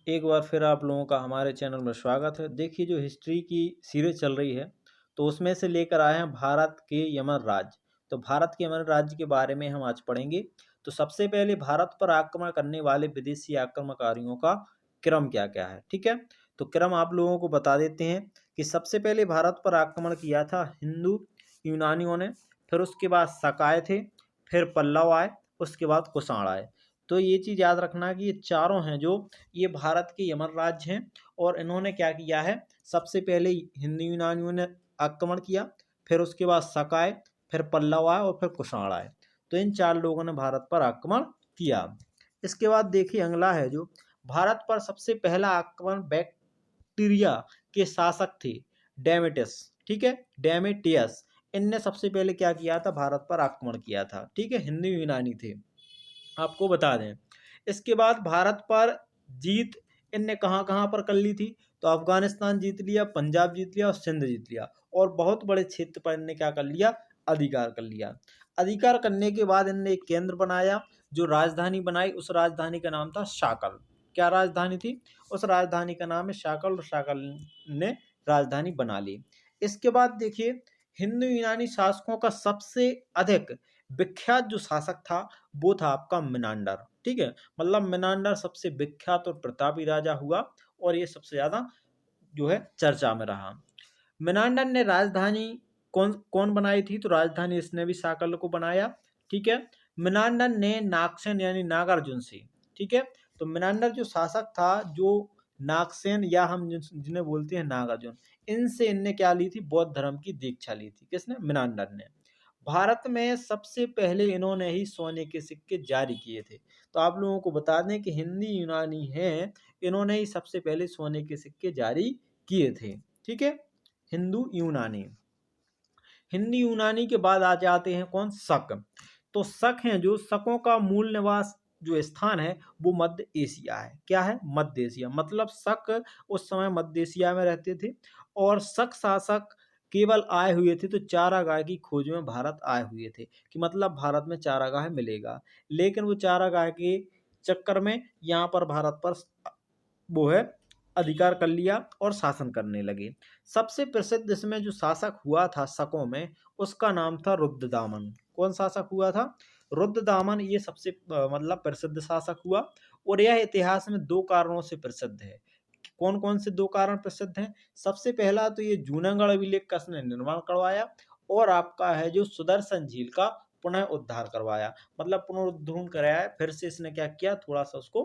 एक बार फिर आप लोगों का हमारे चैनल में स्वागत है। देखिए, जो हिस्ट्री की सीरीज चल रही है तो उसमें से लेकर आए हैं भारत के यमन राज्य। तो भारत के यमन राज्य के बारे में हम आज पढ़ेंगे। तो सबसे पहले भारत पर आक्रमण करने वाले विदेशी आक्रमणकारियों का क्रम क्या क्या है, ठीक है। तो क्रम आप लोगों को बता देते हैं कि सबसे पहले भारत पर आक्रमण किया था हिंदू यूनानियों ने, फिर उसके बाद सकाए थे, फिर पल्लव आए, उसके बाद कुषाण आए। तो ये चीज़ याद रखना कि ये चारों हैं जो ये भारत के यमन राज्य हैं। और इन्होंने क्या किया है, सबसे पहले हिंदू यूनानियों ने आक्रमण किया, फिर उसके बाद सकाए, फिर पल्लव आए और फिर कुषाण आए। तो इन चार लोगों ने भारत पर आक्रमण किया। इसके बाद देखिए अगला है जो भारत पर सबसे पहला आक्रमण बैक्टीरिया के शासक थे डेमेटियस, ठीक है, डेमेटियस। इनने सबसे पहले क्या किया था, भारत पर आक्रमण किया था, ठीक है। हिंदू यूनानी थे, आपको बता दें। इसके बाद भारत पर जीत इनने कहाँ कहाँ पर कर ली थी, तो अफगानिस्तान जीत लिया, पंजाब जीत लिया और सिंध जीत लिया। और बहुत बड़े क्षेत्र पर इनने क्या कर लिया, अधिकार कर लिया। अधिकार करने के बाद इनने एक केंद्र बनाया, जो राजधानी बनाई, उस राजधानी का नाम था शाकल। क्या राजधानी थी, उस राजधानी का नाम है शाकल, और शाकल ने राजधानी बना ली। इसके बाद देखिए, हिंदू यूनानी शासकों का सबसे अधिक विख्यात जो शासक था वो था आपका मिनांडर, ठीक है। मतलब मिनांडर सबसे विख्यात और प्रतापी राजा हुआ, और ये सबसे ज्यादा जो है चर्चा में रहा। मिनांडर ने राजधानी कौन कौन बनाई थी, तो राजधानी इसने भी साकल को बनाया, ठीक है। मिनांडर ने नागसेन यानी नागार्जुन से, ठीक है। तो मिनांडर जो शासक था, जो नागसेन या हम जिन्हें बोलते हैं नागार्जुन, इनसे इनने क्या ली थी, बौद्ध धर्म की दीक्षा ली थी। किसने, मिनांडर ने। भारत में सबसे पहले इन्होंने ही सोने के सिक्के जारी किए थे। तो आप लोगों को बता दें कि हिंदी यूनानी हैं, इन्होंने ही सबसे पहले सोने के सिक्के जारी किए थे, ठीक है। हिंदू यूनानी। हिंदी यूनानी के बाद आ जाते हैं कौन, शक। तो शक हैं जो, शकों का मूल निवास जो स्थान है वो मध्य एशिया है। क्या है, मध्य एशिया। मतलब शक उस समय मध्य एशिया में रहते थे, और शक शासक केवल आए हुए थे तो चारागाह की खोज में भारत आए हुए थे, कि मतलब भारत में चारागाह मिलेगा। लेकिन वो चारागाह के चक्कर में यहाँ पर भारत पर वो है अधिकार कर लिया और शासन करने लगे। सबसे प्रसिद्ध इसमें जो शासक हुआ था शकों में, उसका नाम था रुद्रदामन। कौन शासक हुआ था, रुद्रदामन। ये सबसे मतलब प्रसिद्ध शासक हुआ, और यह इतिहास में दो कारणों से प्रसिद्ध है। कौन कौन से दो कारण प्रसिद्ध हैं, सबसे पहला तो ये जूनागढ़ अभिलेख का इसने निर्माण करवाया, और आपका है जो सुदर्शन झील का पुनः उद्धार करवाया। मतलब पुनरुद्धारण कराया, फिर से इसने क्या किया, थोड़ा सा उसको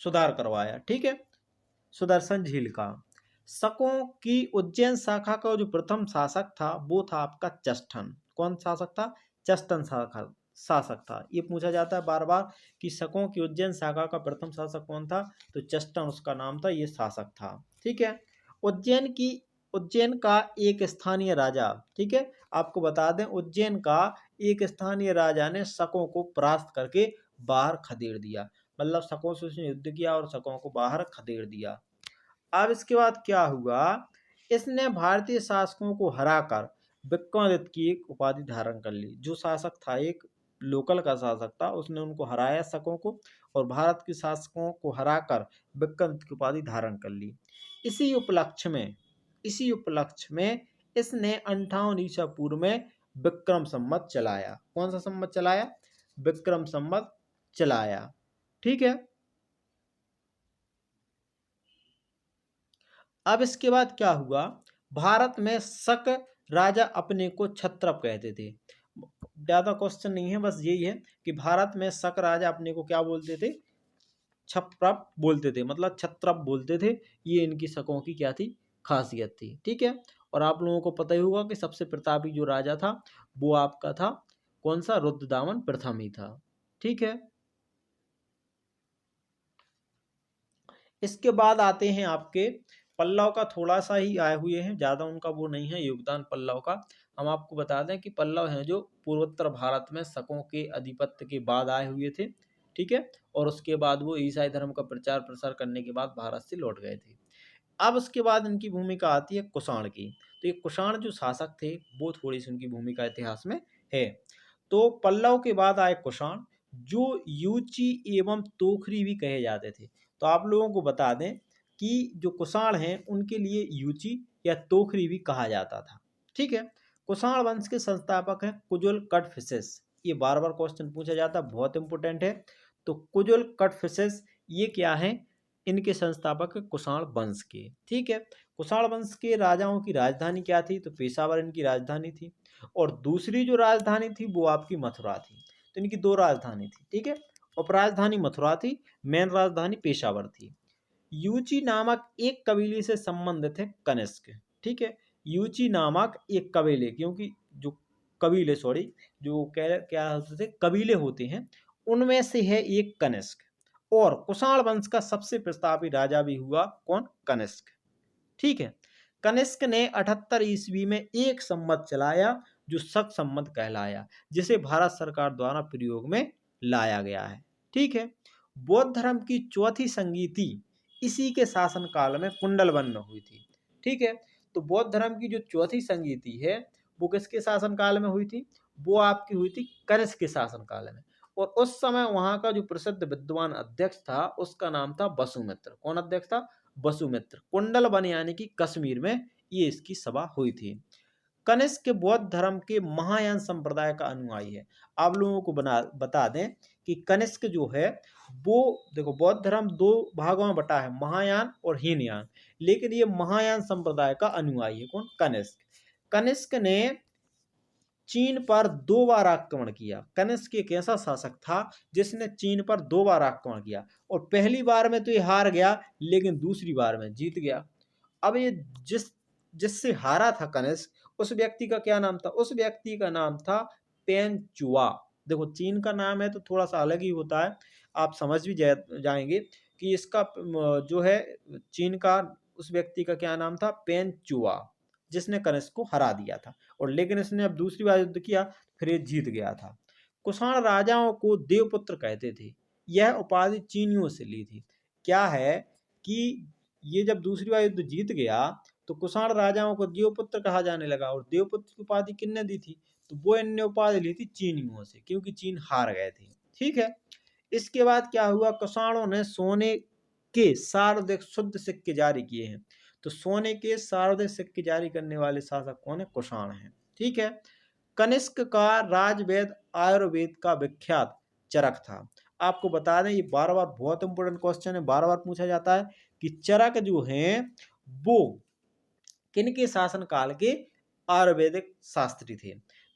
सुधार करवाया, ठीक है, सुदर्शन झील का। शकों की उज्जैन शाखा का जो प्रथम शासक था वो था आपका चष्टन। कौन शासक था, चष्टन शाखा शासक था। ये पूछा जाता है बार बार कि शकों की उज्जैन शाखा का प्रथम शासक कौन था, तो चष्टन उसका नाम था, ये शासक था, ठीक है। उज्जैन का एक स्थानीय राजा, ठीक है, आपको बता दें उज्जैन का एक स्थानीय राजा ने शकों को परास्त करके बाहर खदेड़ दिया। मतलब शकों से उसने युद्ध किया और शकों को बाहर खदेड़ दिया। अब इसके बाद क्या हुआ, इसने भारतीय शासकों को हराकर विक्रमादित्य की एक उपाधि धारण कर ली। जो शासक था, एक लोकल का शासक था, उसने उनको हराया शकों को, और भारत के शासकों को हराकर विक्रमादित्य की उपाधि धारण कर ली। इसी उपलक्ष्य में इसी उपलक्ष्य में इसने 58 ईसा पूर्व में विक्रम संवत चलाया। कौन सा संवत चलाया, विक्रम संवत चलाया, ठीक है। अब इसके बाद क्या हुआ, भारत में शक राजा अपने को क्षत्रप कहते थे। ज्यादा क्वेश्चन नहीं है, बस यही है कि भारत में शक राजा अपने को क्या बोलते थे, क्षप्रप बोलते थे, मतलब क्षत्रप बोलते थे। ये इनकी शकों की क्या थी, खासियत थी, ठीक है। और आप लोगों को पता ही होगा कि सबसे प्रतापी जो राजा था वो आपका था कौन सा, रुद्रदामन प्रथम ही था, ठीक है। इसके बाद आते हैं आपके पल्लव का, थोड़ा सा ही आए हुए हैं, ज़्यादा उनका वो नहीं है योगदान पल्लव का। हम आपको बता दें कि पल्लव हैं जो पूर्वोत्तर भारत में शकों के आधिपत्य के बाद आए हुए थे, ठीक है। और उसके बाद वो ईसाई धर्म का प्रचार प्रसार करने के बाद भारत से लौट गए थे। अब उसके बाद इनकी भूमिका आती है कुषाण की। तो ये कुषाण जो शासक थे वो थोड़ी सी उनकी भूमिका इतिहास में है। तो पल्लव के बाद आए कुषाण, जो यूची एवं तोखरी भी कहे जाते थे। तो आप लोगों को बता दें कि जो कुषाण हैं उनके लिए यूची या तोखरी भी कहा जाता था। ठीक है। कुषाण वंश के संस्थापक हैं कुजुल कटफिसेस। ये बार बार क्वेश्चन पूछा जाता है, बहुत इंपॉर्टेंट है। तो कुजुल कटफिसेस ये क्या है, इनके संस्थापक कुषाण वंश के। ठीक है। कुषाण वंश के राजाओं की राजधानी क्या थी, तो पेशावर इनकी राजधानी थी। और दूसरी जो राजधानी थी वो आपकी मथुरा थी। तो इनकी दो राजधानी थी। ठीक है। उपराजधानी मथुरा थी, मेन राजधानी पेशावर थी। यूची नामक एक कबीले से संबंधित है कनिष्क। ठीक है। यूची नामक एक कबीले, क्योंकि जो कबीले सॉरी जो क्या होते थे कबीले होते हैं, उनमें से है एक कनिष्क। और कुषाण वंश का सबसे प्रतापी राजा भी हुआ कौन, कनिष्क। ठीक है। कनिष्क ने 78 ईस्वी में एक संवत चलाया जो शक संवत कहलाया, जिसे भारत सरकार द्वारा प्रयोग में लाया गया है। ठीक है। बौद्ध धर्म की चौथी संगीति इसी के शासन काल में कुंडलवन में हुई थी। ठीक है। तो बौद्ध धर्म की जो चौथी संगीति है वो किसके शासन काल में हुई थी, वो आपकी हुई थी कनिष्क के शासन काल में। और उस समय वहां का जो प्रसिद्ध विद्वान अध्यक्ष था उसका नाम था वसुमित्र। कौन अध्यक्ष था, वसुमित्र। कुंडलवन यानी कि कश्मीर में ये इसकी सभा हुई थी। कनिष्क बौद्ध धर्म के महायान संप्रदाय का अनुयायी है। आप लोगों को बता दें कि कनिष्क जो है वो, देखो बौद्ध धर्म दो भागों में बटा है, महायान और हीनयान। लेकिन ये महायान संप्रदाय का अनुयायी है कौन, कनिष्क। कनिष्क ने चीन पर 2 बार आक्रमण किया। कनिष्क एक ऐसा शासक था जिसने चीन पर 2 बार आक्रमण किया, और पहली बार में तो ये हार गया, लेकिन दूसरी बार में जीत गया। अब ये जिससे हारा था कनिष्क, उस व्यक्ति का क्या नाम था, उस व्यक्ति का नाम था पेंचुआ। देखो चीन का नाम है तो थोड़ा सा अलग ही होता है, आप समझ भी जाएंगे कि इसका जो है चीन का उस व्यक्ति का क्या नाम था, पेंचुआ, जिसने कनिष्क को हरा दिया था। और लेकिन इसने अब दूसरी बार युद्ध किया, फिर ये जीत गया था। कुषाण राजाओं को देवपुत्र कहते थे। यह उपाधि चीनियों से ली थी। क्या है कि ये जब दूसरी बार युद्ध जीत गया तो कुषाण राजाओं को देवपुत्र कहा जाने लगा, और देवपुत्र की उपाधि किसने दी थी, तो वो इनने उपाधि ली थी चीनियों से, क्योंकि चीन हार गए थे। ठीक है। इसके बाद क्या हुआ, कुषाणों ने सोने के सार्वधिक शुद्ध सिक्के जारी किए हैं। तो सोने के सार्वधिक सिक्के जारी करने वाले शासक कौन है, कुषाण है। ठीक है। कनिष्क का राजवेद आयुर्वेद का विख्यात चरक था। आपको बता दें, ये बार बार बहुत इंपॉर्टेंट क्वेश्चन है, बार बार पूछा जाता है कि चरक जो हैं वो किनके शासन काल के आयुर्वेदिक शास्त्री थे।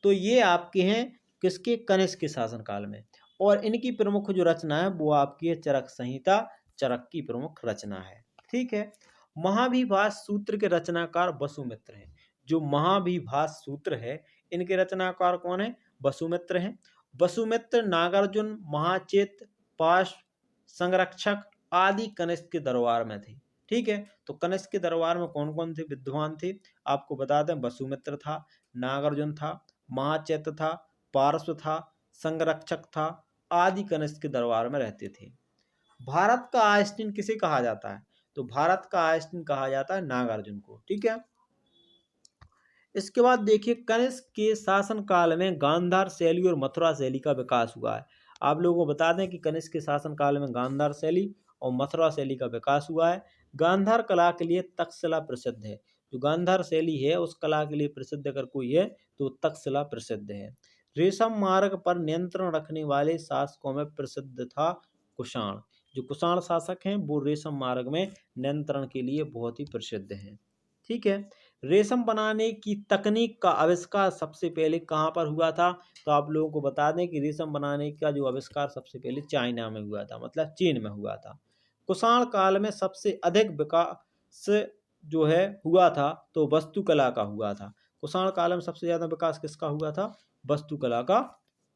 तो ये आपके हैं किसके, कनिष्क के शासन काल में। और इनकी प्रमुख जो रचना है वो आपकी है चरक संहिता, चरक की प्रमुख रचना है। ठीक है। महाभिभाष सूत्र के रचनाकार वसुमित्र हैं। जो महाभिभाष सूत्र है इनके रचनाकार कौन है, वसुमित्र हैं। वसुमित्र नागार्जुन, महाचेत, पाश, संरक्षक आदि कनिष्क के दरबार में थे। ठीक है। तो कनिष्क के दरबार में कौन कौन थे विद्वान थे, आपको बता दें, वसुमित्र था, नागार्जुन था, महाचैत्र था, पार्श्व था, संरक्षक था, आदि कनिष्क के दरबार में रहते थे। भारत का आइंस्टीन किसे कहा जाता है, तो भारत का आइंस्टीन कहा जाता है नागार्जुन को। ठीक है। इसके बाद देखिए कनिष्क के शासन काल में गांधार शैली और मथुरा शैली का विकास हुआ है। आप लोगों को बता दें कि कनिष्क के शासन काल में गांधार शैली और मथुरा शैली का विकास हुआ है। गांधार कला के लिए तक्षशिला प्रसिद्ध है। जो गांधार शैली है उस कला के लिए प्रसिद्ध अगर कोई है तो तक्षशिला प्रसिद्ध है। रेशम मार्ग पर नियंत्रण रखने वाले शासकों में प्रसिद्ध था कुषाण। जो कुषाण शासक हैं वो रेशम मार्ग में नियंत्रण के लिए बहुत ही प्रसिद्ध हैं। ठीक है। रेशम बनाने की तकनीक का आविष्कार सबसे पहले कहाँ पर हुआ था, तो आप लोगों को बता दें कि रेशम बनाने का जो आविष्कार सबसे पहले चाइना में हुआ था, मतलब चीन में हुआ था। कुषाण काल में सबसे अधिक विकास जो है हुआ था तो वस्तुकला का हुआ था। कुषाण काल में सबसे ज्यादा विकास किसका हुआ था, वस्तुकला का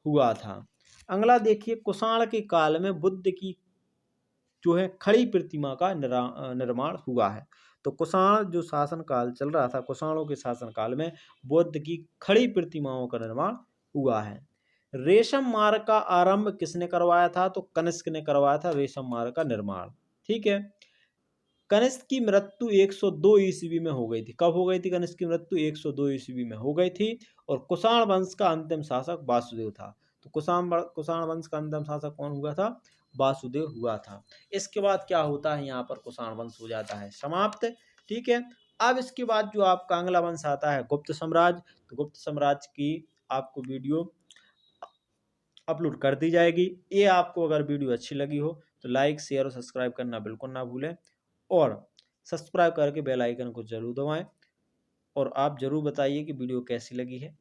हुआ था। अगला देखिए, कुषाण के काल में बुद्ध की जो है खड़ी प्रतिमा का निर्माण हुआ है। तो कुषाण जो शासन काल चल रहा था, कुषाणों के शासन काल में बुद्ध की खड़ी प्रतिमाओं का निर्माण हुआ है। रेशम मार्ग का आरंभ किसने करवाया था, तो कनिष्क ने करवाया था रेशम मार्ग का निर्माण। ठीक है। कनिष्क की मृत्यु 102 ईस्वी में हो गई थी। कब हो गई थी कनिष्क की मृत्यु, 102 ईस्वी में हो गई थी। और कुषाण वंश का अंतिम शासक वासुदेव था। तो कुषाण वंश का अंतिम शासक कौन हुआ था? वासुदेव हुआ था। इसके बाद क्या होता है, यहाँ पर कुषाण वंश हो जाता है समाप्त। ठीक है। अब इसके बाद जो आपका अगला वंश आता है गुप्त साम्राज्य। तो गुप्त साम्राज्य की आपको वीडियो अपलोड कर दी जाएगी। ये आपको अगर वीडियो अच्छी लगी हो तो लाइक शेयर और सब्सक्राइब करना बिल्कुल ना भूलें, और सब्सक्राइब करके बेल आइकन को जरूर दबाएं, और आप जरूर बताइए कि वीडियो कैसी लगी है।